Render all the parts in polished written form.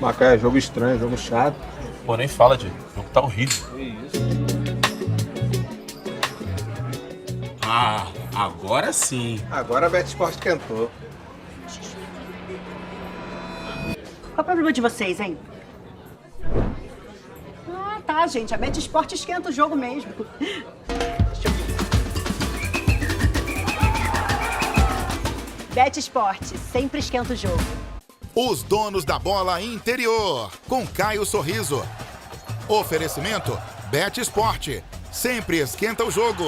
Macaé, jogo estranho, jogo chato. Pô, nem fala, Diego. O jogo tá horrível. Que isso? Ah, agora sim. Agora a BetSport cantou. Qual é o problema de vocês, hein? Ah, tá, gente. A BetSport esquenta o jogo mesmo. Deixa eu ver. BetSport, sempre esquenta o jogo. Os donos da bola interior, com Caio Sorriso. Oferecimento BetSport, sempre esquenta o jogo.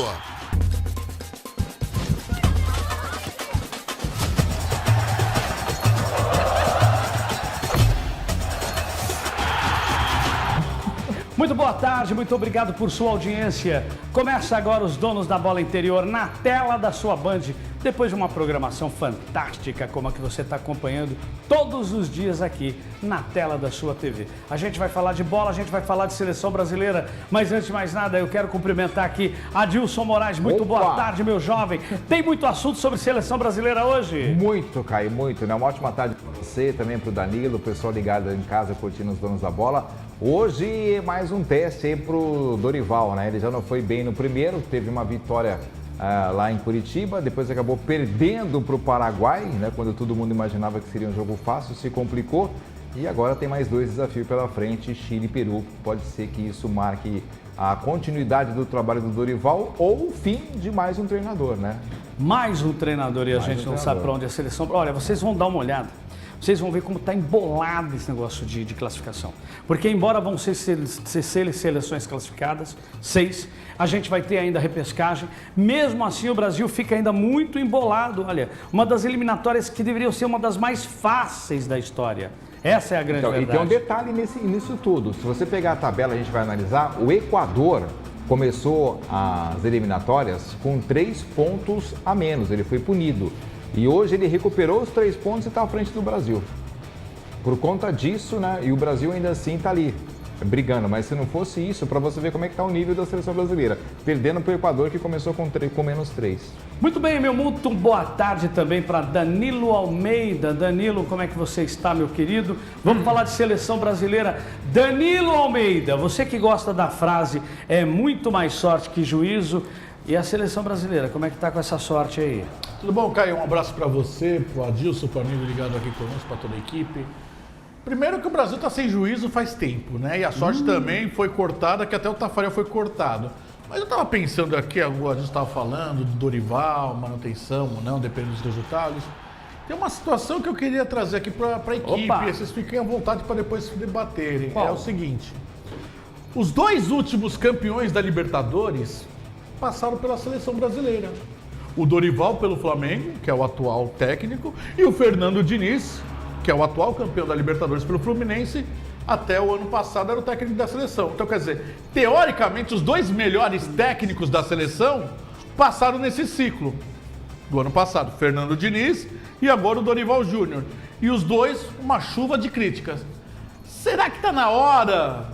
Muito boa tarde, muito obrigado por sua audiência. Começa agora os Donos da Bola Interior na tela da sua Band, depois de uma programação fantástica como a que você está acompanhando todos os dias aqui na tela da sua TV. A gente vai falar de bola, a gente vai falar de seleção brasileira, mas antes de mais nada eu quero cumprimentar aqui Adilson Moraes. Muito boa tarde, meu jovem. Tem muito assunto sobre seleção brasileira hoje? Muito, Caio, muito, né? Uma ótima tarde para você, também para o Danilo, o pessoal ligado em casa curtindo os Donos da Bola. Hoje mais um teste aí pro Dorival, né? Ele já não foi bem no primeiro, teve uma vitória lá em Curitiba, depois acabou perdendo para o Paraguai, né? Quando todo mundo imaginava que seria um jogo fácil, se complicou. E agora tem mais dois desafios pela frente, Chile e Peru. Pode ser que isso marque a continuidade do trabalho do Dorival ou o fim de mais um treinador, né? Mais um treinador e a gente não sabe para onde a seleção... Olha, vocês vão dar uma olhada. Vocês vão ver como está embolado esse negócio de classificação. Porque embora vão ser seleções classificadas, 6, a gente vai ter ainda a repescagem. Mesmo assim, o Brasil fica ainda muito embolado. Olha, uma das eliminatórias que deveriam ser uma das mais fáceis da história. Essa é a grande verdade. E tem um detalhe nisso tudo. Se você pegar a tabela, a gente vai analisar, o Equador começou as eliminatórias com 3 pontos a menos. Ele foi punido. E hoje ele recuperou os 3 pontos e está à frente do Brasil. Por conta disso, né? E o Brasil ainda assim está ali, brigando. Mas se não fosse isso, para você ver como é que está o nível da seleção brasileira. Perdendo para o Equador, que começou com menos 3. Muito bem, meu muito boa tarde também para Danilo Almeida. Danilo, como é que você está, meu querido? Vamos falar de seleção brasileira. Danilo Almeida, você que gosta da frase é muito mais sorte que juízo. E a seleção brasileira, como é que está com essa sorte aí? Tudo bom, Caio? Um abraço para você, para o Adilson, para o amigo ligado aqui conosco, para toda a equipe. Primeiro que o Brasil está sem juízo faz tempo, né? E a sorte também foi cortada, que até o Tafarel foi cortado. Mas eu estava pensando aqui, a gente estava falando do Dorival, manutenção ou não, dependendo dos resultados. Tem uma situação que eu queria trazer aqui para a equipe, e vocês fiquem à vontade para depois se debaterem. É o seguinte, os 2 últimos campeões da Libertadores passaram pela seleção brasileira. O Dorival pelo Flamengo, que é o atual técnico, e o Fernando Diniz, que é o atual campeão da Libertadores pelo Fluminense, até o ano passado era o técnico da seleção. Então, quer dizer, teoricamente, os 2 melhores técnicos da seleção passaram nesse ciclo do ano passado, Fernando Diniz e agora o Dorival Júnior. E os 2, uma chuva de críticas. Será que está na hora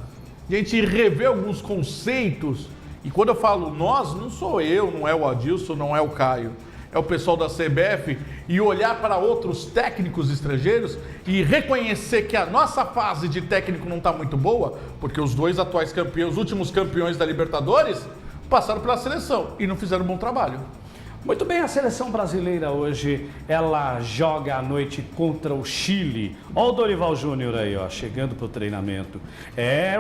de a gente rever alguns conceitos? E quando eu falo nós, não sou eu, não é o Adilson, não é o Caio. É o pessoal da CBF e olhar para outros técnicos estrangeiros e reconhecer que a nossa fase de técnico não está muito boa, porque os 2 atuais campeões, os últimos campeões da Libertadores, passaram pela seleção e não fizeram um bom trabalho. Muito bem, a seleção brasileira hoje, ela joga à noite contra o Chile. Olha o Dorival Júnior aí, ó, chegando para o treinamento.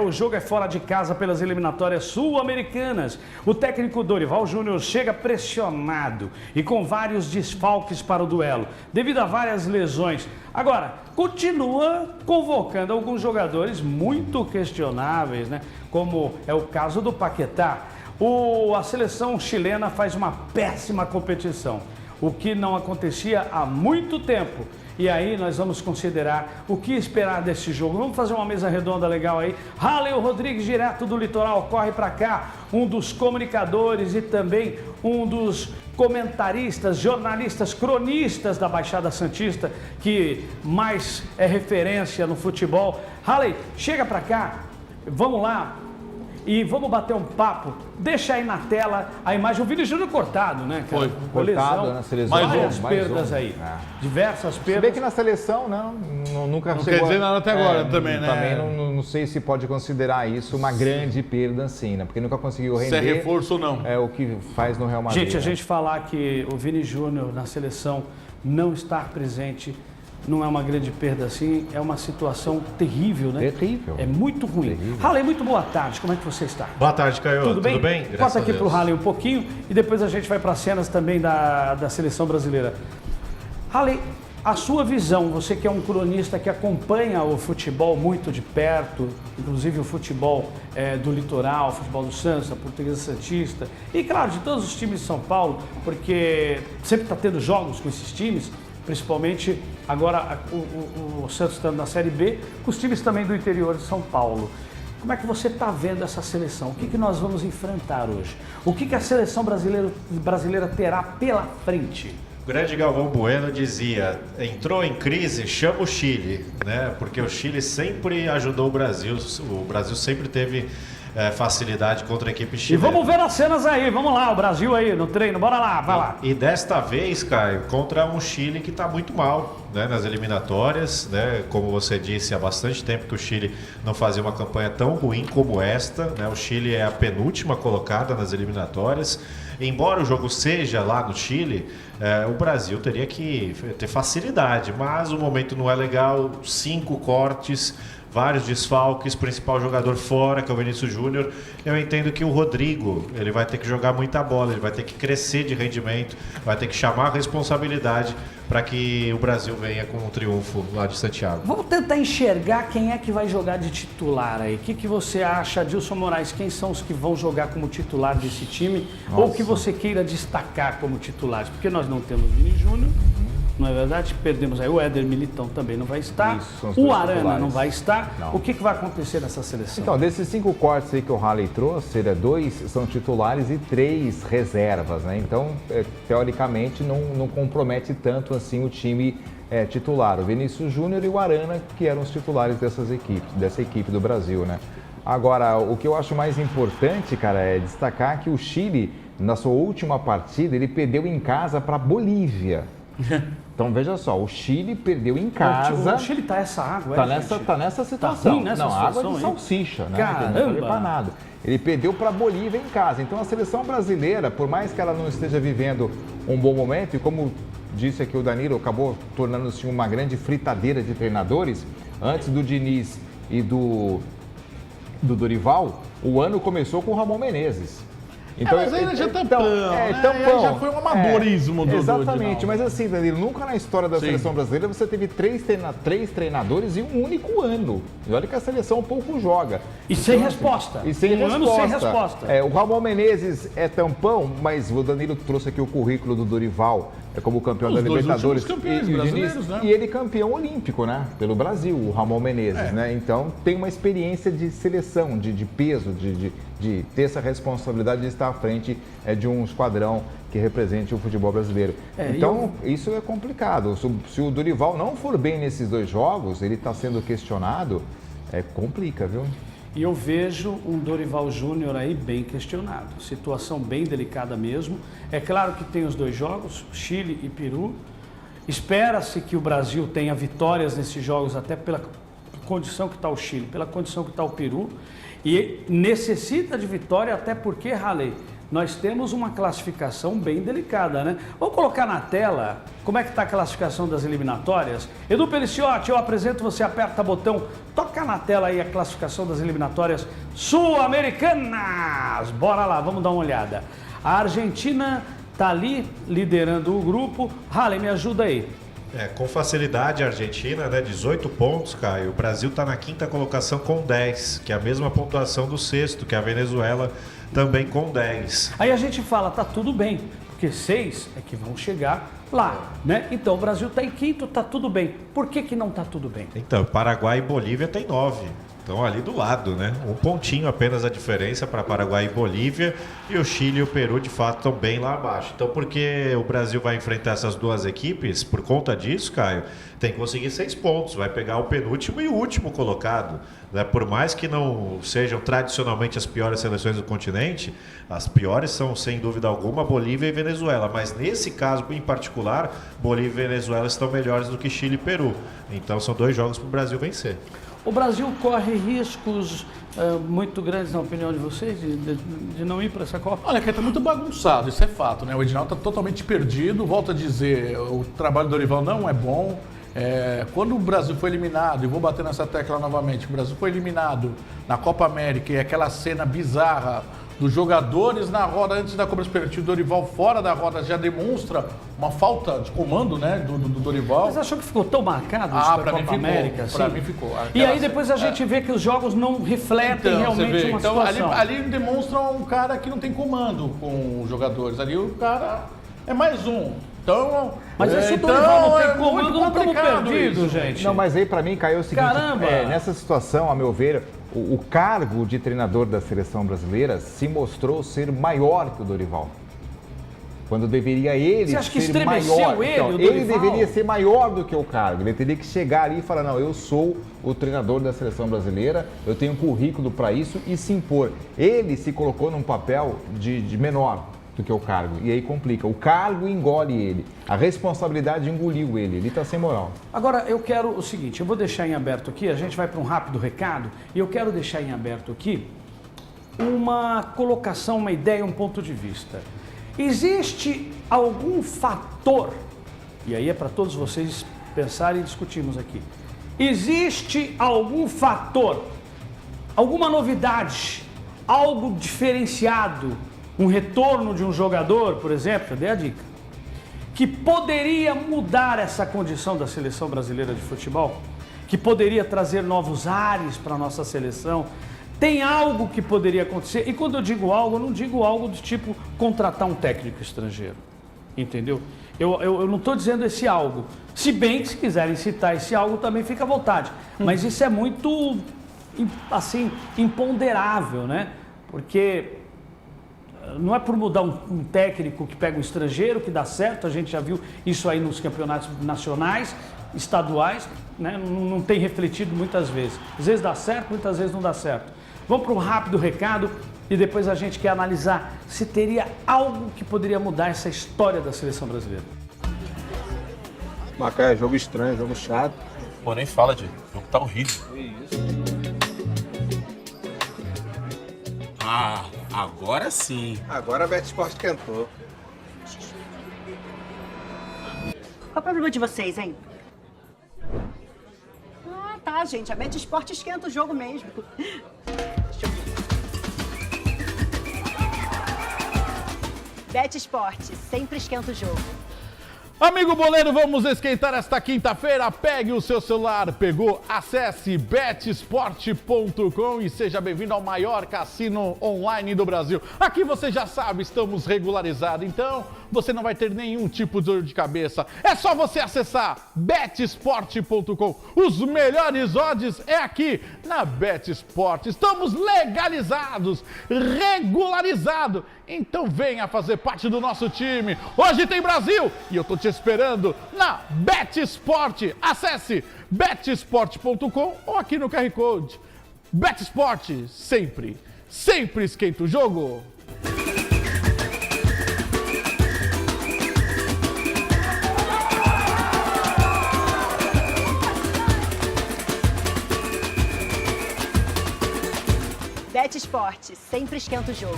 O jogo é fora de casa pelas eliminatórias sul-americanas. O técnico Dorival Júnior chega pressionado e com vários desfalques para o duelo, devido a várias lesões. Agora, continua convocando alguns jogadores muito questionáveis, né? Como é o caso do Paquetá. A seleção chilena faz uma péssima competição, o que não acontecia há muito tempo. E aí nós vamos considerar o que esperar desse jogo. Vamos fazer uma mesa redonda legal aí. Raleigh Rodrigues, direto do litoral, corre para cá. Um dos comunicadores e também um dos comentaristas, jornalistas, cronistas da Baixada Santista, que mais é referência no futebol. Raleigh, chega para cá. Vamos lá. e vamos bater um papo. Deixa aí na tela a imagem. O Vini Júnior cortado, né, cara? Foi. Cortado na seleção. Várias perdas aí. Diversas Se perdas. bem que na seleção, né, nunca Não chegou quer dizer nada até agora também, né? Também não sei se pode considerar isso uma grande perda assim, né? Porque nunca conseguiu render. Se é reforço ou não. É o que faz no Real Madrid. Gente, a né? gente falar que o Vini Júnior na seleção não estar presente não é uma grande perda assim, é uma situação terrível, né? Terrível. É muito ruim. Halley, muito boa tarde, como é que você está? Boa tarde, Caio. Tudo bem? Graças Passa a aqui Deus. para o Halley um pouquinho e depois a gente vai para cenas também da seleção brasileira. Halley, a sua visão, você que é um cronista que acompanha o futebol muito de perto, inclusive o futebol do Litoral, o futebol do Santos, a Portuguesa Santista e, claro, de todos os times de São Paulo, porque sempre está tendo jogos com esses times, principalmente agora o Santos estando na Série B, com os times também do interior de São Paulo. Como é que você está vendo essa seleção? O que nós vamos enfrentar hoje? O que a seleção brasileira terá pela frente? O grande Galvão Bueno dizia, entrou em crise, chama o Chile, né? Porque o Chile sempre ajudou o Brasil sempre teve facilidade contra a equipe E chilena. vamos ver as cenas aí, vamos lá, o Brasil aí no treino, bora lá, vai lá. E desta vez, Caio, contra um Chile que está muito mal, né, nas eliminatórias, né? Como você disse, há bastante tempo que o Chile não fazia uma campanha tão ruim como esta, né? O Chile é a penúltima colocada nas eliminatórias. Embora o jogo seja lá no Chile, o Brasil teria que ter facilidade, mas o momento não é legal, 5 cortes, vários desfalques, principal jogador fora, que é o Vinícius Júnior. Eu entendo que o Rodrigo, ele vai ter que jogar muita bola, ele vai ter que crescer de rendimento, vai ter que chamar a responsabilidade para que o Brasil venha com um triunfo lá de Santiago. Vamos tentar enxergar quem é que vai jogar de titular aí. O que você acha, Adilson Moraes? Quem são os que vão jogar como titular desse time? Nossa. Ou que você queira destacar como titulares? Porque nós não temos Vini Júnior, não é verdade? Perdemos aí o Éder Militão, também não vai estar. Isso, são os o dois Arana titulares. não vai estar. Não. O que vai acontecer nessa seleção? Então, desses 5 cortes aí que o Halley trouxe, 2 são titulares e 3 reservas, né? Então, teoricamente, não compromete tanto assim o time titular. O Vinícius Júnior e o Arana, que eram os titulares dessa equipe do Brasil, né? Agora, o que eu acho mais importante, cara, é destacar que o Chile, na sua última partida, ele perdeu em casa para a Bolívia. Então veja só, o Chile perdeu em casa. O Chile tá essa água, Tá nessa situação. ruim nessa não, situação, água de hein? salsicha, né? Caramba! Não serve pra nada. Ele perdeu para a Bolívia em casa. Então a seleção brasileira, por mais que ela não esteja vivendo um bom momento, e como disse aqui o Danilo, acabou tornando-se uma grande fritadeira de treinadores, antes do Diniz e do Dorival, o ano começou com o Ramon Menezes. Então, mas aí já tampão, tampão. Já foi um amadorismo do exatamente, mas assim, Danilo, nunca na história da seleção brasileira você teve 3 treinadores em um único ano. E olha que a seleção pouco joga. E sem resposta. E sem resposta. Ano sem resposta. O Ramon Menezes é tampão, mas o Danilo trouxe aqui o currículo do Dorival como campeão da Libertadores. Campeões brasileiros, né? E ele campeão olímpico, né? Pelo Brasil, o Ramon Menezes, né? Então tem uma experiência de seleção, de peso, de ter essa responsabilidade de estar à frente de um esquadrão que represente o futebol brasileiro. Então, isso é complicado. Se o Dorival não for bem nesses 2 jogos, ele está sendo questionado, complica, viu? E eu vejo um Dorival Júnior aí bem questionado. Situação bem delicada mesmo. É claro que tem os 2 jogos, Chile e Peru. Espera-se que o Brasil tenha vitórias nesses jogos, até pela condição que está o Chile, pela condição que está o Peru. E necessita de vitória, até porque, Halley, nós temos uma classificação bem delicada, né? Vamos colocar na tela como é que está a classificação das eliminatórias. Edu Peliciotti, eu apresento, você aperta botão, toca na tela aí a classificação das eliminatórias sul-americanas. Bora lá, vamos dar uma olhada. A Argentina está ali liderando o grupo. Halley, me ajuda aí. Com facilidade a Argentina, né? 18 pontos, Caio. O Brasil está na 5ª colocação com 10, que é a mesma pontuação do 6º, que é a Venezuela, também com 10. Aí a gente fala, tá tudo bem, porque 6 é que vão chegar lá, né? Então o Brasil está em 5º, tá tudo bem. Por que não tá tudo bem? Então, Paraguai e Bolívia tem 9. Estão ali do lado, né? Um pontinho apenas a diferença para Paraguai e Bolívia, e o Chile e o Peru de fato estão bem lá abaixo. Então, porque o Brasil vai enfrentar essas duas equipes, por conta disso, Caio, tem que conseguir 6 pontos, vai pegar o penúltimo e o último colocado, né? Por mais que não sejam tradicionalmente as piores seleções do continente, as piores são, sem dúvida alguma, Bolívia e Venezuela, mas nesse caso em particular, Bolívia e Venezuela estão melhores do que Chile e Peru. Então são 2 jogos para o Brasil vencer. O Brasil corre riscos muito grandes, na opinião de vocês, de não ir para essa Copa? Olha, que está muito bagunçado, isso é fato, né? O Edinaldo está totalmente perdido, volto a dizer, o trabalho do Dorival não é bom. Quando o Brasil foi eliminado, e vou bater nessa tecla novamente, o Brasil foi eliminado na Copa América e aquela cena bizarra dos jogadores na roda antes da cobrança pênalti, o Dorival fora da roda já demonstra uma falta de comando, né, do Dorival. Mas achou que ficou tão marcado isso da Copa América? Para assim? mim ficou. E aí depois a gente vê que os jogos não refletem realmente uma situação. Ali demonstra um cara que não tem comando com os jogadores. Ali o cara é mais um. Então, mas esse Dorival não tem comando, não estamos perdidos, gente. Não, mas aí para mim caiu o seguinte, nessa situação, a meu ver, o cargo de treinador da seleção brasileira se mostrou ser maior que o Dorival. Quando deveria ele Você acha que ser estremeceu maior. ele, então, o Dorival? ele deveria ser maior do que o cargo. Ele teria que chegar ali e falar, não, eu sou o treinador da seleção brasileira, eu tenho um currículo para isso e se impor. Ele se colocou num papel de menor do que o cargo. E aí complica. O cargo engole ele. A responsabilidade engoliu ele. Ele está sem moral. Agora, eu quero o seguinte, eu vou deixar em aberto aqui, a gente vai para um rápido recado, e eu quero deixar em aberto aqui uma colocação, uma ideia, um ponto de vista. Existe algum fator, e aí é para todos vocês pensarem e discutirmos aqui, existe algum fator, alguma novidade, algo diferenciado, um retorno de um jogador, por exemplo, eu dei a dica, que poderia mudar essa condição da seleção brasileira de futebol, que poderia trazer novos ares para a nossa seleção. Tem algo que poderia acontecer, e quando eu digo algo, eu não digo algo do tipo contratar um técnico estrangeiro, entendeu? Eu não estou dizendo esse algo, se bem que se quiserem citar esse algo também fica à vontade, mas isso é muito, assim, imponderável, né? Porque não é por mudar um técnico que pega um estrangeiro que dá certo, a gente já viu isso aí nos campeonatos nacionais, estaduais, né? Não tem refletido muitas vezes. Às vezes dá certo, muitas vezes não dá certo. Vamos para um rápido recado e depois a gente quer analisar se teria algo que poderia mudar essa história da seleção brasileira. Macaé, jogo estranho, jogo chato. Pô, nem fala, Diego. O jogo tá horrível. Ah, agora sim. Agora a Bet Sport cantou. Qual é o problema de vocês, hein? Ah, tá, gente. A Bet Sport esquenta o jogo mesmo. Deixa eu ver. Bet Sport sempre esquenta o jogo. Amigo boleiro, vamos esquentar esta quinta-feira. Pegue o seu celular, pegou, acesse betsport.com e seja bem-vindo ao maior cassino online do Brasil. Aqui você já sabe, estamos regularizados, então você não vai ter nenhum tipo de dor de cabeça. É só você acessar betsport.com. Os melhores odds é aqui na Betsport. Estamos legalizados, regularizados. Então venha fazer parte do nosso time. Hoje tem Brasil e eu tô te esperando na Betsport. Acesse betsport.com ou aqui no QR Code. Betsport, sempre esquenta o jogo. Bet Sport sempre esquenta o jogo.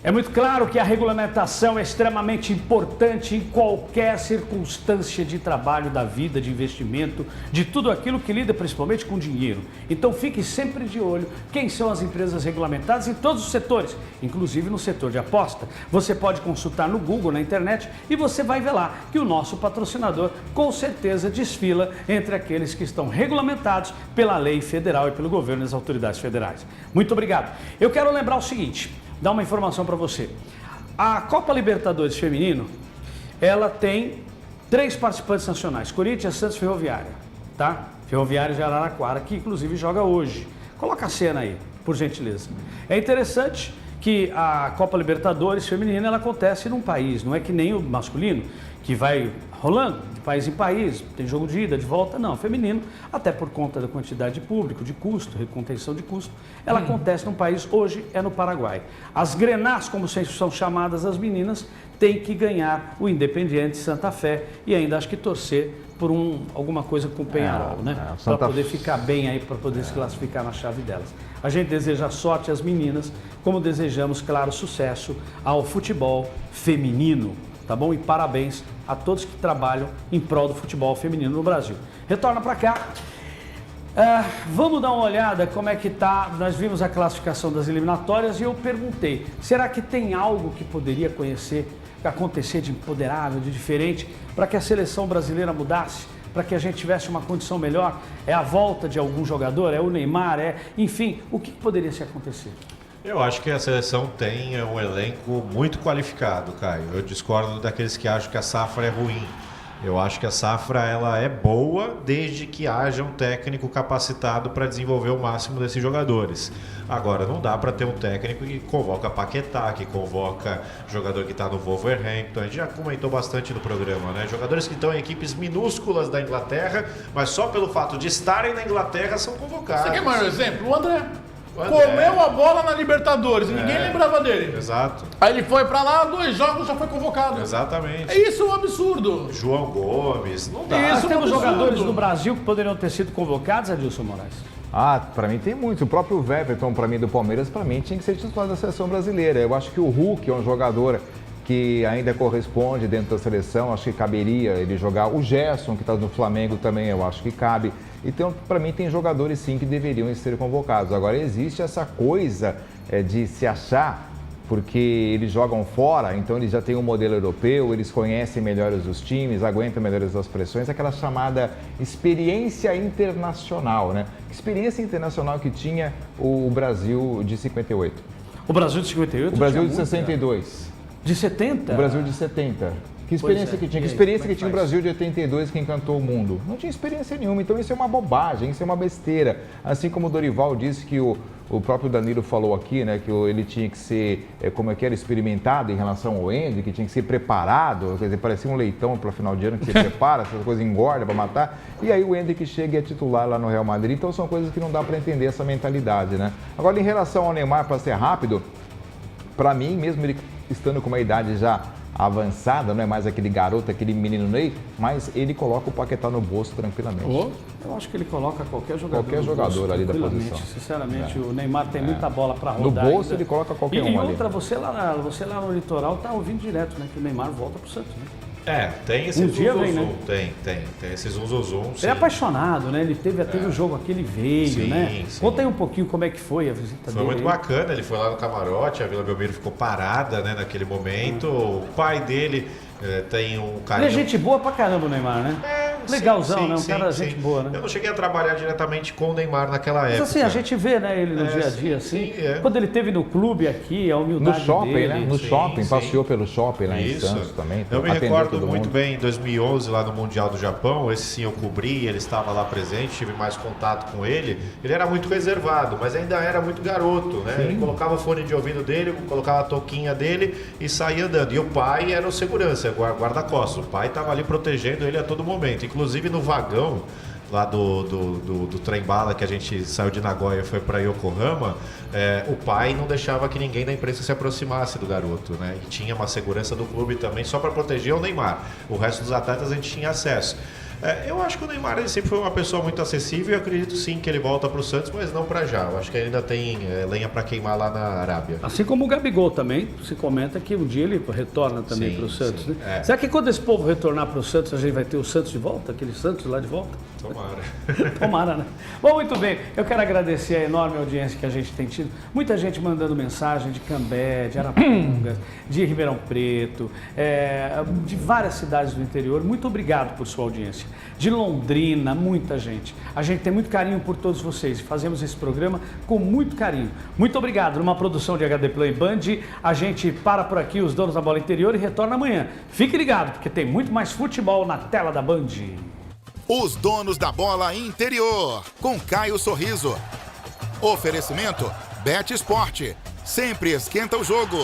É muito claro que a regulamentação é extremamente importante em qualquer circunstância de trabalho, da vida, de investimento, de tudo aquilo que lida principalmente com dinheiro. Então fique sempre de olho quem são as empresas regulamentadas em todos os setores, inclusive no setor de aposta. Você pode consultar no Google, na internet, e você vai ver lá que o nosso patrocinador com certeza desfila entre aqueles que estão regulamentados pela lei federal e pelo governo e as autoridades federais. Muito obrigado. Eu quero lembrar o seguinte, dar uma informação para você. A Copa Libertadores Feminino, ela tem 3 participantes nacionais, Corinthians, Santos e Ferroviária. tá? Ferroviária de Araraquara, que inclusive joga hoje. Coloca a cena aí, por gentileza. É interessante que a Copa Libertadores feminina ela acontece num país, não é que nem o masculino, que vai rolando de país em país, tem jogo de ida, de volta, não, feminino, até por conta da quantidade de público, de custo, recontenção de custo, ela acontece num país, hoje é no Paraguai. As Grenás, como são chamadas as meninas, têm que ganhar o Independiente Santa Fé e ainda acho que torcer por alguma coisa com o Peñarol, né? Para poder ficar bem aí, para poder se classificar na chave delas. A gente deseja sorte às meninas, como desejamos, claro, sucesso ao futebol feminino, tá bom? E parabéns a todos que trabalham em prol do futebol feminino no Brasil. Retorna para cá. Vamos dar uma olhada como é que tá. Nós vimos a classificação das eliminatórias e eu perguntei, será que tem algo que poderia acontecer de empoderável, de diferente, para que a seleção brasileira mudasse, para que a gente tivesse uma condição melhor? É a volta de algum jogador? É o Neymar? Enfim, o que poderia se acontecer? Eu acho que a seleção tem um elenco muito qualificado, Caio. Eu discordo daqueles que acham que a safra é ruim. Eu acho que a safra ela é boa desde que haja um técnico capacitado para desenvolver o máximo desses jogadores. Agora, não dá para ter um técnico que convoca Paquetá, que convoca jogador que está no Wolverhampton. A gente já comentou bastante no programa, né? Jogadores que estão em equipes minúsculas da Inglaterra, mas só pelo fato de estarem na Inglaterra são convocados. Você quer mais um exemplo? O André. Comeu a bola na Libertadores, ninguém lembrava dele. Exato. Aí ele foi pra lá, 2 jogos, já foi convocado. Exatamente. Isso é um absurdo. João Gomes, não dá. Nós temos jogadores no Brasil que poderiam ter sido convocados, Adilson Moraes? Para mim tem muitos. O próprio Everton, para mim, do Palmeiras, para mim, tinha que ser titular da seleção brasileira. Eu acho que o Hulk é um jogador que ainda corresponde dentro da seleção, acho que caberia ele jogar. O Gerson, que está no Flamengo também, eu acho que cabe. Então, para mim, tem jogadores sim que deveriam ser convocados. Agora, existe essa coisa de se achar, porque eles jogam fora, então eles já têm um modelo europeu, eles conhecem melhores os times, aguentam melhores as pressões, aquela chamada experiência internacional, né? Experiência internacional que tinha o Brasil de 58. O Brasil de 58? O Brasil de 62. De 70? O Brasil de 70. Que experiência que tinha? Que experiência que tinha o Brasil de 82 que encantou o mundo? Não tinha experiência nenhuma, então isso é uma bobagem, isso é uma besteira. Assim como o Dorival disse que o próprio Danilo falou aqui, né, que ele tinha que ser, como é que era, experimentado em relação ao Hendrick, que tinha que ser preparado, quer dizer, parecia um leitão para o final de ano que você prepara, essa coisa engorda para matar, e aí o Hendrick chega e é titular lá no Real Madrid, então são coisas que não dá para entender essa mentalidade, né? Agora, em relação ao Neymar, para ser rápido, para mim, mesmo ele estando com uma idade já avançada, não é mais aquele garoto, aquele menino Ney, mas ele coloca o Paquetá no bolso tranquilamente. Eu acho que ele coloca qualquer jogador. Qualquer jogador ali da posição. Sinceramente, o Neymar tem muita bola para rodar. No bolso ainda. ele coloca qualquer um ali. E outra, você lá no litoral tá ouvindo direto, né? Que o Neymar volta pro Santos, né? Tem esse dia vem, né? Tem esse zum. Ele é apaixonado, né? Ele teve o jogo aqui, ele veio, sim, né? Sim. Conta aí um pouquinho como é que foi a visita dele. Foi muito aí. bacana, ele foi lá no camarote, a Vila Belmiro ficou parada, né, naquele momento. O pai dele tem um carinho... Ele é gente boa pra caramba, o Neymar, né? Legalzão, né? Um cara gente boa, né? Eu não cheguei a trabalhar diretamente com o Neymar naquela época. Mas assim, a gente vê, né, ele no dia a dia, assim. Quando ele esteve no clube aqui, a humildade no shopping, dele. né? No shopping, passeou pelo shopping lá em Santos também. Eu me recordo muito bem, em 2011, lá no Mundial do Japão, esse sim eu cobri, ele estava lá presente, tive mais contato com ele. Ele era muito reservado, mas ainda era muito garoto, né? Ele colocava o fone de ouvido dele, colocava a touquinha dele e saía andando. E o pai era o segurança, guarda-costas. O pai estava ali protegendo ele a todo momento. Inclusive no vagão lá do trem-bala que a gente saiu de Nagoya e foi para Yokohama, o pai não deixava que ninguém da imprensa se aproximasse do garoto, né? E tinha uma segurança do clube também só para proteger o Neymar. O resto dos atletas a gente tinha acesso. Eu acho que o Neymar ele sempre foi uma pessoa muito acessível e eu acredito sim que ele volta para o Santos, mas não para já. Eu acho que ainda tem lenha para queimar lá na Arábia. Assim como o Gabigol também, se comenta que um dia ele retorna também para o Santos. Sim, né? Será que quando esse povo retornar para o Santos, a gente vai ter o Santos de volta? Aquele Santos lá de volta? Tomara. Tomara, né? Bom, muito bem. Eu quero agradecer a enorme audiência que a gente tem tido. Muita gente mandando mensagem de Cambé, de Arapongas, de Ribeirão Preto, de várias cidades do interior. Muito obrigado por sua audiência. De Londrina, muita gente. A gente tem muito carinho por todos vocês. Fazemos esse programa com muito carinho. Muito obrigado. Numa produção de HD Play Band, a gente para por aqui, os donos da bola interior, e retorna amanhã. Fique ligado, porque tem muito mais futebol na tela da Band. Os donos da bola interior, com Caio Sorriso. Oferecimento Bet Esporte, sempre esquenta o jogo.